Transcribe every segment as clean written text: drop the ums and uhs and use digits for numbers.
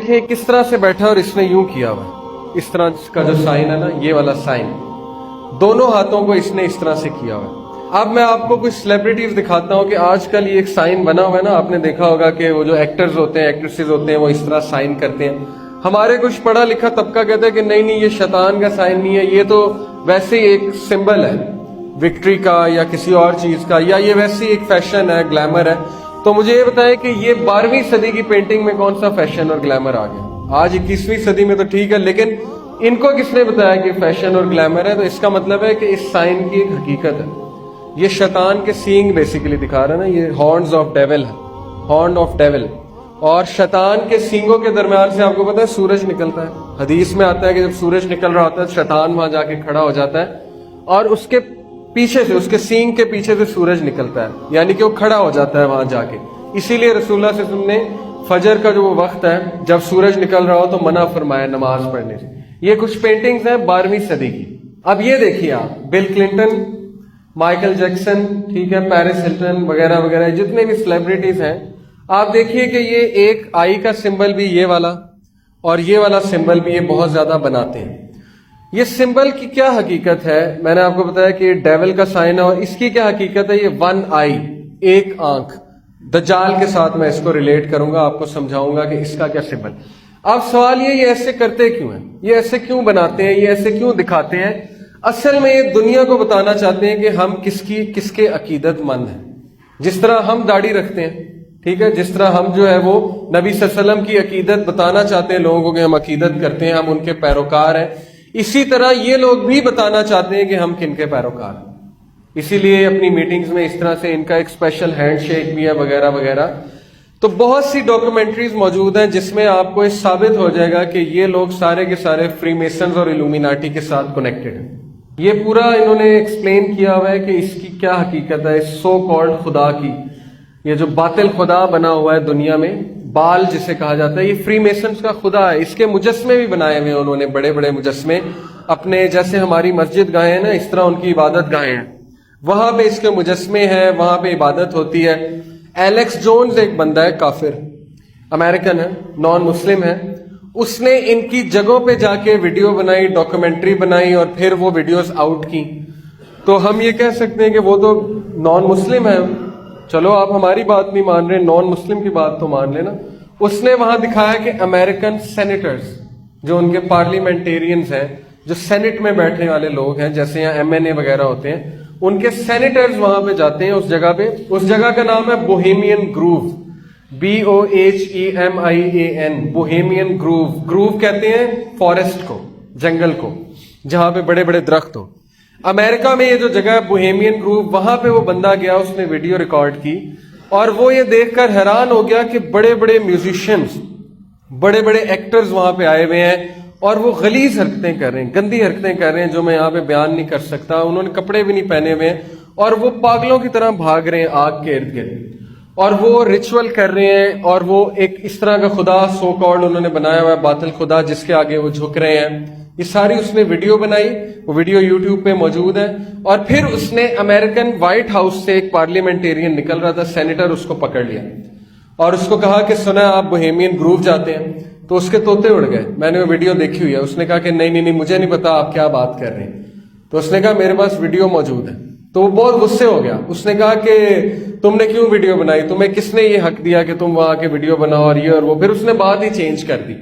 دیکھیں کس طرح سے بیٹھا اور اس نے یوں کیا ہوا، اس طرح کا جو سائن ہے نا، یہ والا سائن، دونوں ہاتھوں کو اس نے اس طرح سے کیا ہوا ہے۔ اب میں آپ کو کچھ سیلیبریٹیز دکھاتا ہوں کہ آج کل یہ ایک سائن بنا ہوا ہے نا، آپ نے دیکھا ہوگا کہ وہ جو ایکٹرز ہوتے ہیں، ایکٹریسز ہوتے ہیں، وہ اس طرح سائن کرتے ہیں۔ ہمارے کچھ پڑھا لکھا طبقہ کہتا ہے کہ نہیں نہیں، یہ شیطان کا سائن نہیں ہے، یہ تو ویسے ہی ایک سمبل ہے وکٹری کا یا کسی اور چیز کا، یا یہ ویسے ہی ایک فیشن ہے، گلیمر ہے۔ تو مجھے یہ بتائیں کہ یہ 12ویں صدی کی پینٹنگ میں کون سا فیشن اور گلیمر آ گیا؟ آج 21ویں صدی میں تو ٹھیک ہے، لیکن ان کو کس نے بتایا کہ فیشن اور گلیمر ہے؟ تو اس کا مطلب ہے کہ اس سائن کی ایک حقیقت ہے۔ یہ شیطان کے سینگ بیسیکلی دکھا رہا ہے نا، یہ ہارنز آف ڈیول ہے، ہارن آف ڈیول۔ اور شیطان کے سینگوں کے درمیان سے آپ کو پتا ہے سورج نکلتا ہے۔ حدیث میں آتا ہے کہ جب سورج نکل رہا ہوتا ہے شیطان وہاں جا کے کھڑا ہو جاتا ہے اور اس کے پیچھے سے، اس کے سینگ کے پیچھے سے سورج نکلتا ہے، یعنی کہ وہ کھڑا ہو جاتا ہے وہاں جا کے۔ اسی لیے رسول اللہ صلی اللہ علیہ وسلم نے فجر کا جو وہ وقت ہے جب سورج نکل رہا ہو تو منع فرمایا نماز پڑھنے سے۔ یہ کچھ پینٹنگز ہیں 12ویں صدی کی۔ اب یہ دیکھیے آپ، بل کلنٹن، مائیکل جیکسن، ٹھیک ہے، پیرس ہلٹن وغیرہ وغیرہ، جتنے بھی سیلیبریٹیز ہیں، آپ دیکھیے کہ یہ ایک آئی کا سمبل بھی یہ والا اور یہ والا سمبل بھی یہ بہت زیادہ بناتے ہیں۔ یہ سمبل کی کیا حقیقت ہے؟ میں نے آپ کو بتایا کہ یہ ڈیول کا سائن ہے، اور اس کی کیا حقیقت ہے؟ یہ 1 آئی، ایک آنکھ۔ دجال کے ساتھ میں اس کو ریلیٹ کروں گا، آپ کو سمجھاؤں گا کہ اس کا کیا سمبل۔ اب سوال یہ ایسے کرتے کیوں ہیں؟ یہ ایسے کیوں بناتے ہیں؟ یہ ایسے کیوں دکھاتے ہیں؟ اصل میں یہ دنیا کو بتانا چاہتے ہیں کہ ہم کس کے عقیدت مند ہیں۔ جس طرح ہم داڑھی رکھتے ہیں، ٹھیک ہے، جس طرح ہم جو ہے وہ نبی صلی اللہ علیہ وسلم کی عقیدت بتانا چاہتے ہیں لوگوں کو کہ ہم عقیدت کرتے ہیں، ہم ان کے پیروکار ہیں، اسی طرح یہ لوگ بھی بتانا چاہتے ہیں کہ ہم کن کے پیروکار ہیں۔ اسی لیے اپنی میٹنگز میں اس طرح سے ان کا ایک اسپیشل ہینڈ شیک بھی ہے وغیرہ وغیرہ۔ تو بہت سی ڈاکومنٹریز موجود ہیں جس میں آپ کو یہ ثابت ہو جائے گا کہ یہ لوگ سارے کے سارے فری میسنز اور الومیناٹی کے ساتھ کنیکٹڈ ہیں۔ یہ پورا انہوں نے ایکسپلین کیا ہوا ہے کہ اس کی کیا حقیقت ہے، اس سو کالڈ خدا کی، یہ جو باطل خدا بنا ہوا ہے دنیا میں، بال جسے کہا جاتا ہے، یہ فری میسنز کا خدا ہے۔ اس کے مجسمے بھی بنائے ہوئے انہوں نے، بڑے بڑے مجسمے اپنے، جیسے ہماری مسجد گاہیں ہیں نا، اس طرح ان کی عبادت گاہیں ہیں، وہاں پہ اس کے مجسمے ہیں، وہاں پہ عبادت ہوتی ہے۔ ایلیکس جونز ایک بندہ ہے، کافر امریکن ہے، نان مسلم ہے، اس نے ان کی جگہوں پہ جا کے ویڈیو بنائی، ڈاکومنٹری بنائی، اور پھر وہ ویڈیوز آؤٹ کی۔ تو ہم یہ کہہ سکتے ہیں کہ وہ تو نان مسلم ہے، چلو آپ ہماری بات نہیں مان رہے، نان مسلم کی بات تو مان لینا۔ اس نے وہاں دکھایا کہ امریکن سینیٹرز، جو ان کے پارلیمنٹیرینز ہیں، جو سینٹ میں بیٹھنے والے لوگ ہیں، جیسے یہاں MNA وغیرہ ہوتے ہیں، ان کے سینیٹرز وہاں پہ جاتے ہیں اس جگہ پہ۔ اس جگہ کا نام ہے Bohemian grove, BOHEMIAN، Bohemian grove. Grove کہتے ہیں فارسٹ کو، جنگل کو، جہاں پہ بڑے بڑے درخت ہو۔ امریکہ میں یہ جو جگہ ہے بوہیمین گروو، وہاں پہ وہ بندہ گیا، اس نے ویڈیو ریکارڈ کی، اور وہ یہ دیکھ کر حیران ہو گیا کہ بڑے بڑے میوزیشینز، بڑے بڑے ایکٹرز وہاں پہ آئے ہوئے ہیں، اور وہ غلیظ حرکتیں کر رہے ہیں، گندی حرکتیں کر رہے ہیں جو میں یہاں پہ بیان نہیں کر سکتا۔ انہوں نے کپڑے بھی نہیں پہنے ہوئے ہیں، اور وہ پاگلوں کی طرح بھاگ رہے ہیں آگ کے ارد گرد، اور وہ ریچول کر رہے ہیں، اور وہ ایک اس طرح کا خدا سو کالڈ انہوں نے بنایا ہوا ہے، باطل خدا، جس کے آگے وہ جھک رہے ہیں۔ یہ ساری اس نے ویڈیو بنائی، وہ ویڈیو یوٹیوب پہ موجود ہے۔ اور پھر اس نے امریکن وائٹ ہاؤس سے ایک پارلیمنٹیرین نکل رہا تھا، سینیٹر، اس کو پکڑ لیا اور اس کو کہا کہ سنا آپ بوہیمین گروو جاتے ہیں؟ تو اس کے طوطے اڑ گئے۔ میں نے وہ ویڈیو دیکھی ہوئی ہے۔ اس نے کہا کہ نہیں نہیں نہیں، مجھے نہیں پتا آپ کیا بات کر رہے ہیں۔ تو اس نے کہا میرے پاس ویڈیو موجود ہے۔ تو وہ بہت غصے ہو گیا، اس نے کہا کہ تم نے کیوں ویڈیو بنائی، تمہیں کس نے یہ حق دیا کہ تم وہاں کے ویڈیو بناؤ، اور یہ اور وہ۔ پھر اس نے بات ہی چینج کر دی۔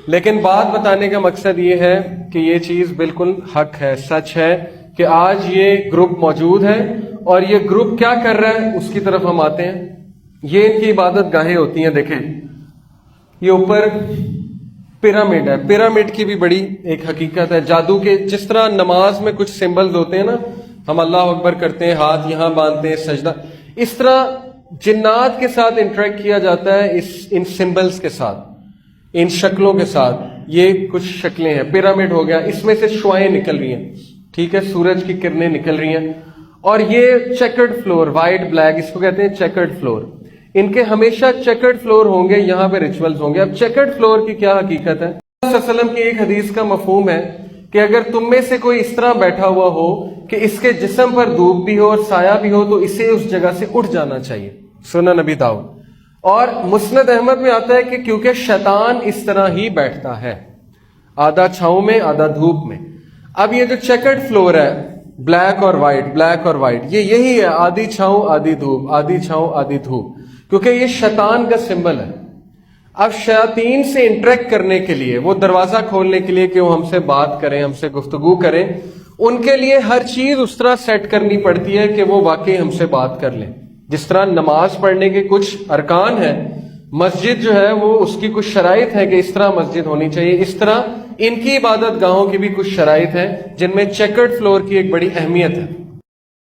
لیکن بات بتانے کا مقصد یہ ہے کہ یہ چیز بالکل حق ہے، سچ ہے کہ آج یہ گروپ موجود ہے، اور یہ گروپ کیا کر رہا ہے اس کی طرف ہم آتے ہیں۔ یہ ان کی عبادت گاہیں ہوتی ہیں، دیکھیں یہ اوپر پیرامڈ ہے، پیرامڈ کی بھی بڑی ایک حقیقت ہے جادو کے۔ جس طرح نماز میں کچھ سمبلز ہوتے ہیں نا، ہم اللہ اکبر کرتے ہیں، ہاتھ یہاں باندھتے ہیں، سجدہ، اس طرح جنات کے ساتھ انٹریکٹ کیا جاتا ہے ان سمبلز کے ساتھ، ان شکلوں کے ساتھ۔ یہ کچھ شکلیں ہیں، پیرامڈ ہو گیا، اس میں سے شعائیں نکل رہی ہیں، ٹھیک ہے، سورج کی کرنیں نکل رہی ہیں، اور یہ چیکرڈ فلور، وائٹ بلیک، اس کو کہتے ہیں چیکرڈ فلور۔ ان کے ہمیشہ چیکرڈ فلور ہوں گے، یہاں پہ ریچولز ہوں گے۔ اب چیکرڈ فلور کی کیا حقیقت ہے؟ صلی اللہ علیہ وسلم کی ایک حدیث کا مفہوم ہے کہ اگر تم میں سے کوئی اس طرح بیٹھا ہوا ہو کہ اس کے جسم پر دھوپ بھی ہو اور سایہ بھی ہو، تو اسے اس جگہ سے اٹھ جانا چاہیے، سنن نبی داؤد۔ اور مسند احمد میں آتا ہے کہ کیونکہ شیطان اس طرح ہی بیٹھتا ہے، آدھا چھاؤں میں آدھا دھوپ میں۔ اب یہ جو چیکرڈ فلور ہے، بلیک اور وائٹ، یہ یہی ہے، آدھی چھاؤں آدھی دھوپ، آدھی چھاؤں آدھی دھوپ، کیونکہ یہ شیطان کا سمبل ہے۔ اب شیاطین سے انٹریکٹ کرنے کے لیے، وہ دروازہ کھولنے کے لیے کہ وہ ہم سے بات کریں، ہم سے گفتگو کریں، ان کے لیے ہر چیز اس طرح سیٹ کرنی پڑتی ہے کہ وہ واقعی ہم سے بات کر لیں۔ جس طرح نماز پڑھنے کے کچھ ارکان ہیں، مسجد جو ہے وہ اس کی کچھ شرائط ہے کہ اس طرح مسجد ہونی چاہیے، اس طرح ان کی عبادت گاہوں کی بھی کچھ شرائط ہیں جن میں چیکرڈ فلور کی ایک بڑی اہمیت ہے۔